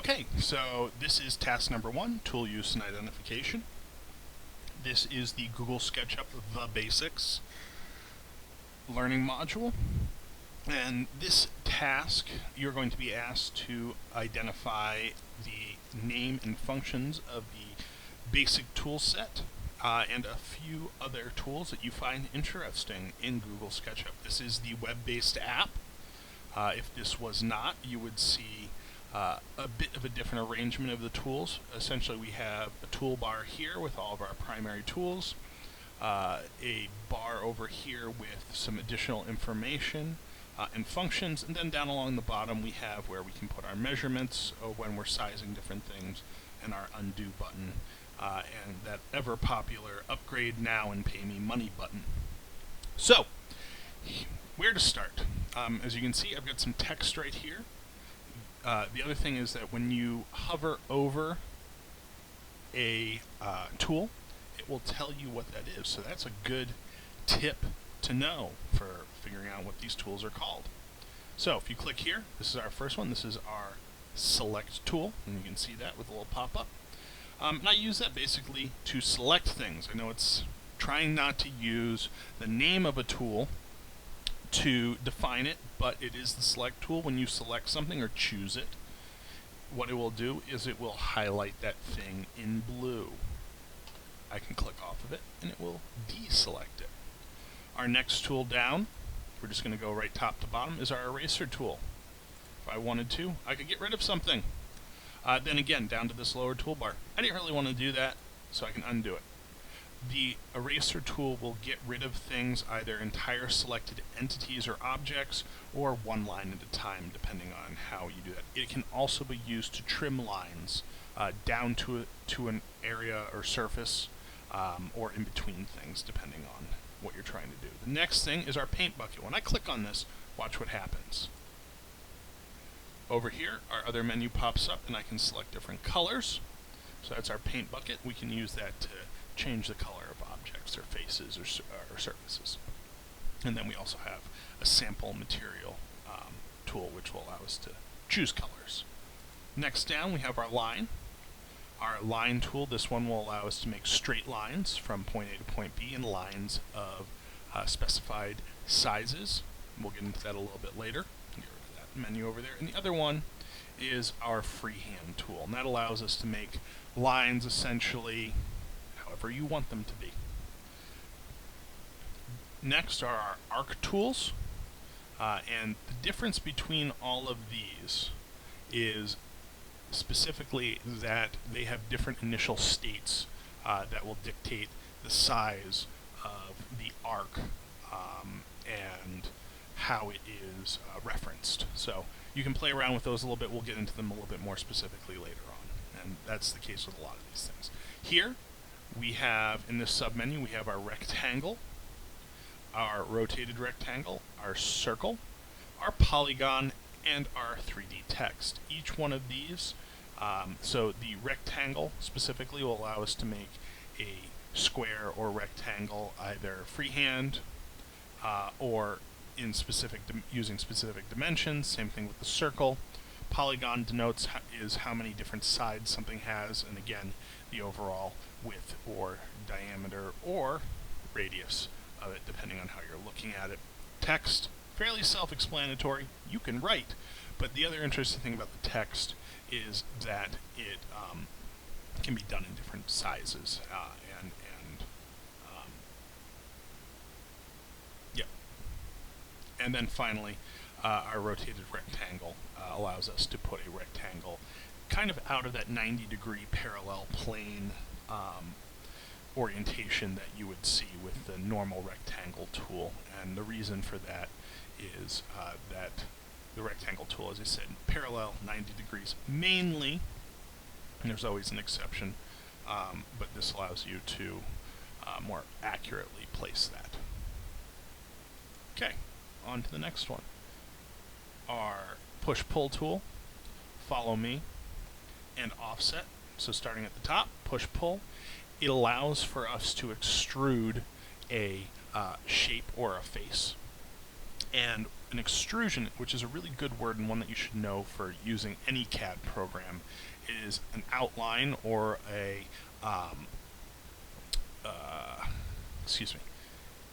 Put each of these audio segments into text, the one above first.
Okay, so this is task number 1, tool use and identification. This is the Google Sketchup The Basics learning module. And this task, you're going to be asked to identify the name and functions of the basic tool set and a few other tools that you find interesting in Google Sketchup. This is the web-based app. If this was not, you would see a bit of a different arrangement of the tools. Essentially, we have a toolbar here with all of our primary tools, a bar over here with some additional information and functions, and then down along the bottom we have where we can put our measurements when we're sizing different things, and our undo button, and that ever popular upgrade now and pay me money button. So, where to start? As you can see, I've got some text right here. The other thing is that when you hover over a tool, it will tell you what that is. So that's a good tip to know for figuring out what these tools are called. So if you click here, this is our first one. This is our select tool, and you can see that with a little pop-up. And I use that basically to select things. I know it's trying not to use the name of a tool to define it, but it is the select tool. When you select something or choose it, what it will do is it will highlight that thing in blue. I can click off of it and it will deselect it. Our next tool down, we're just going to go right top to bottom, is our eraser tool. If I wanted to, I could get rid of something. Then again, down to this lower toolbar. I didn't really want to do that, so I can undo it. The eraser tool will get rid of things, either entire selected entities or objects, or one line at a time, depending on how you do that. It can also be used to trim lines down to an area or surface, or in between things, depending on what you're trying to do. The next thing is our paint bucket. When I click on this, watch what happens. Over here, our other menu pops up, and I can select different colors. So that's our paint bucket. We can use that to change the color of objects or faces or surfaces. And then we also have a sample material tool, which will allow us to choose colors. Next down, we have our line. Our line tool, this one will allow us to make straight lines from point A to point B in lines of specified sizes. We'll get into that a little bit later. Get rid of that menu over there. And the other one is our freehand tool, and that allows us to make lines essentially however you want them to be. Next are our arc tools, and the difference between all of these is specifically that they have different initial states that will dictate the size of the arc and how it is referenced. So you can play around with those a little bit. We'll get into them a little bit more specifically later on, and that's the case with a lot of these things. Here we have, in this submenu, we have our rectangle, our rotated rectangle, our circle, our polygon, and our 3D text. Each one of these, so the rectangle specifically will allow us to make a square or rectangle either freehand or in using specific dimensions. Same thing with the circle. Polygon denotes is how many different sides something has, and again, the overall width or diameter or radius of it, depending on how you're looking at it. Text, fairly self-explanatory. You can write, but the other interesting thing about the text is that it can be done in different sizes, and then finally, our rotated rectangle allows us to put a rectangle kind of out of that 90-degree parallel plane orientation that you would see with the normal rectangle tool. And the reason for that is that the rectangle tool, as I said, parallel 90 degrees mainly, and there's always an exception, but this allows you to more accurately place that. Okay, on to the next one. Our push-pull tool, follow me, and offset. So starting at the top, push-pull, it allows for us to extrude a shape or a face. And an extrusion, which is a really good word and one that you should know for using any CAD program, is an outline or excuse me,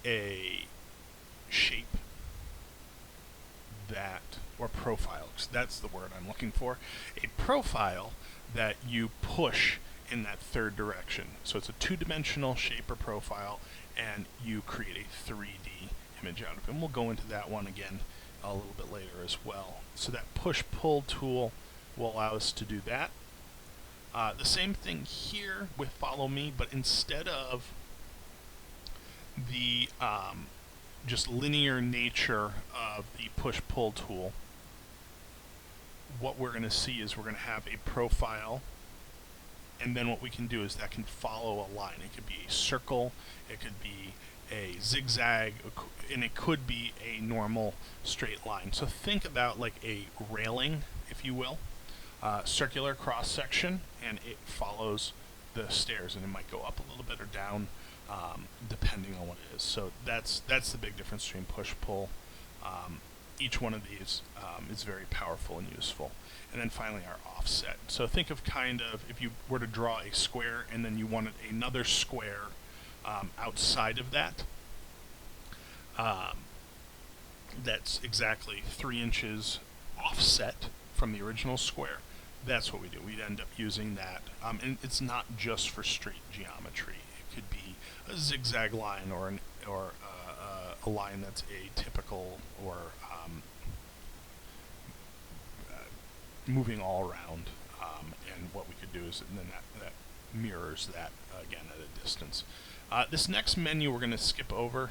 a shape that, or profile, that's the word I'm looking for, a profile that you push in that third direction. So it's a two-dimensional shape or profile, and you create a 3D image out of it. And we'll go into that one again a little bit later as well. So that push-pull tool will allow us to do that. The same thing here with Follow Me, but instead of the just linear nature of the push-pull tool, what we're going to see is we're going to have a profile, and then what we can do is that can follow a line. It could be a circle, it could be a zigzag, and it could be a normal straight line. So think about like a railing, if you will, circular cross-section, and it follows the stairs, and it might go up a little bit or down, depending on what it is. So that's the big difference between push-pull. Each one of these is very powerful and useful. And then finally our offset. So think of kind of if you were to draw a square and then you wanted another square outside of that. That's exactly 3 inches offset from the original square. That's what we do. We'd end up using that. And it's not just for straight geometry. It could be a zigzag line or a line that's atypical or moving all around. And what we could do is, and then that mirrors that again at a distance. This next menu we're going to skip over,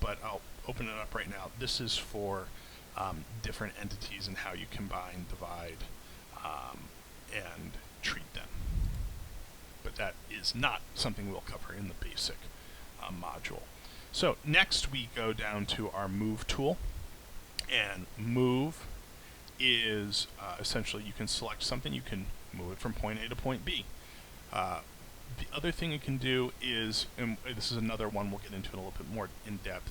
but I'll open it up right now. This is for different entities and how you combine, divide, and treat them. But that is not something we'll cover in the basic module. So next we go down to our Move tool, and Move is essentially you can select something, you can move it from point A to point B. The other thing you can do is, and this is another one we'll get into in a little bit more in depth,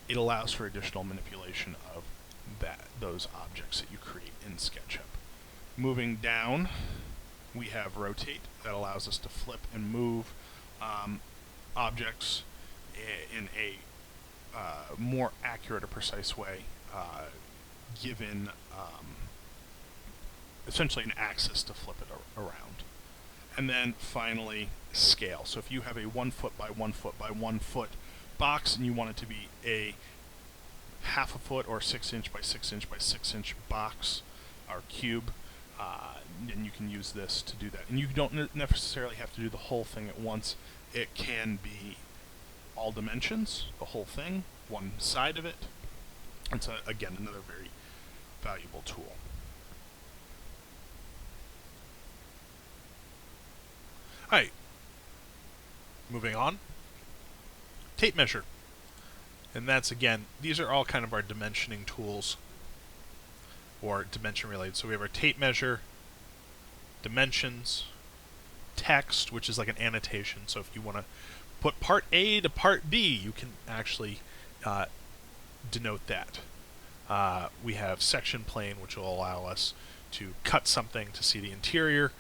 it allows for additional manipulation of those objects that you create in SketchUp. Moving down, we have Rotate. That allows us to flip and move objects in a more accurate or precise way, given essentially an axis to flip it around. And then finally, Scale. So if you have a 1 foot by 1 foot by 1 foot box and you want it to be a ½ a foot or 6 inch by 6 inch by 6 inch box or cube, then you can use this to do that. And you don't necessarily have to do the whole thing at once. It can be all dimensions, the whole thing, one side of it. And so again, another very valuable tool. Alright, moving on. Tape measure. And that's, again, these are all kind of our dimensioning tools, or dimension related. So we have our tape measure, dimensions, text, which is like an annotation. So if you want to put part A to part B, you can actually denote that. We have section plane, which will allow us to cut something to see the interior.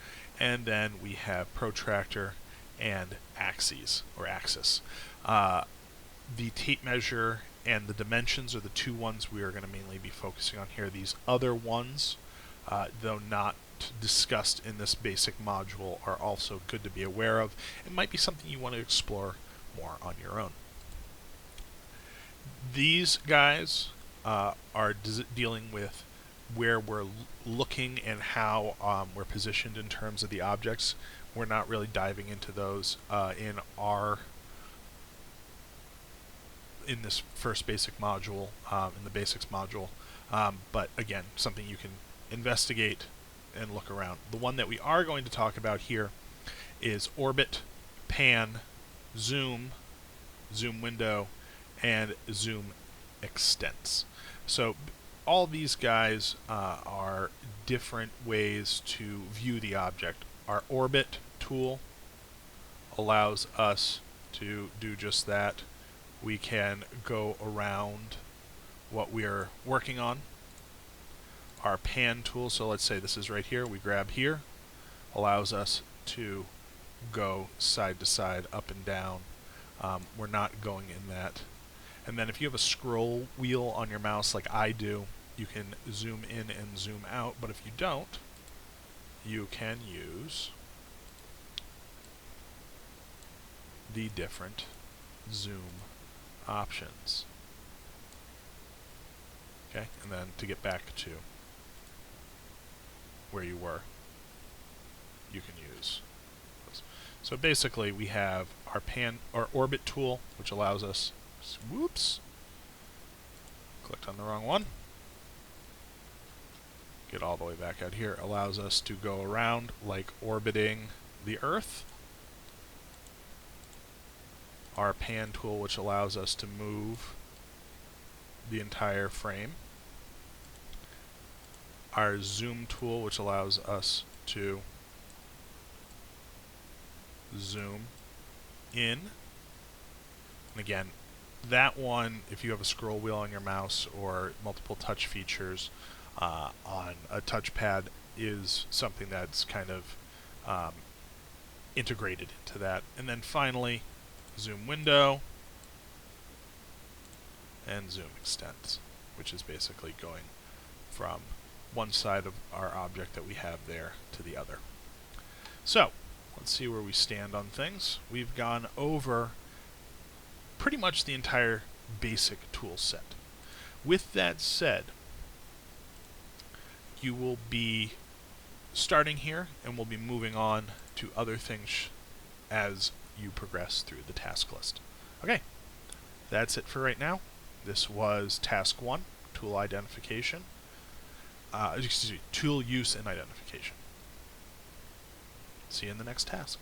And then we have protractor and axes, or axis. The tape measure and the dimensions are the two ones we are going to mainly be focusing on here. These other ones, though not discussed in this basic module, are also good to be aware of. It might be something you want to explore more on your own. These guys are dealing with where we're looking and how we're positioned in terms of the objects. We're not really diving into those in this first basic module, in the basics module, but again, something you can investigate and look around. The one that we are going to talk about here is orbit, pan, zoom, zoom window, and zoom extents. So all these guys are different ways to view the object. Our orbit tool allows us to do just that. We can go around what we're working on. Our pan tool, so let's say this is right here, we grab here, allows us to go side to side, up and down. We're not going in that. And then if you have a scroll wheel on your mouse like I do, you can zoom in and zoom out, but if you don't, you can use the different zoom options. Okay, and then to get back to where you were, you can use those. So basically we have our orbit tool, which allows us, whoops, clicked on the wrong one, get all the way back out here, allows us to go around like orbiting the Earth. Our pan tool, which allows us to move the entire frame. Our zoom tool, which allows us to zoom in. And again, that one, if you have a scroll wheel on your mouse or multiple touch features on a touchpad, is something that's kind of integrated into that. And then finally, zoom window and zoom extents, which is basically going from one side of our object that we have there to the other. So, let's see where we stand on things. We've gone over pretty much the entire basic tool set. With that said, you will be starting here and we'll be moving on to other things as you progress through the task list. Okay, that's it for right now. This was task 1, tool identification. Tool use and identification. See you in the next task.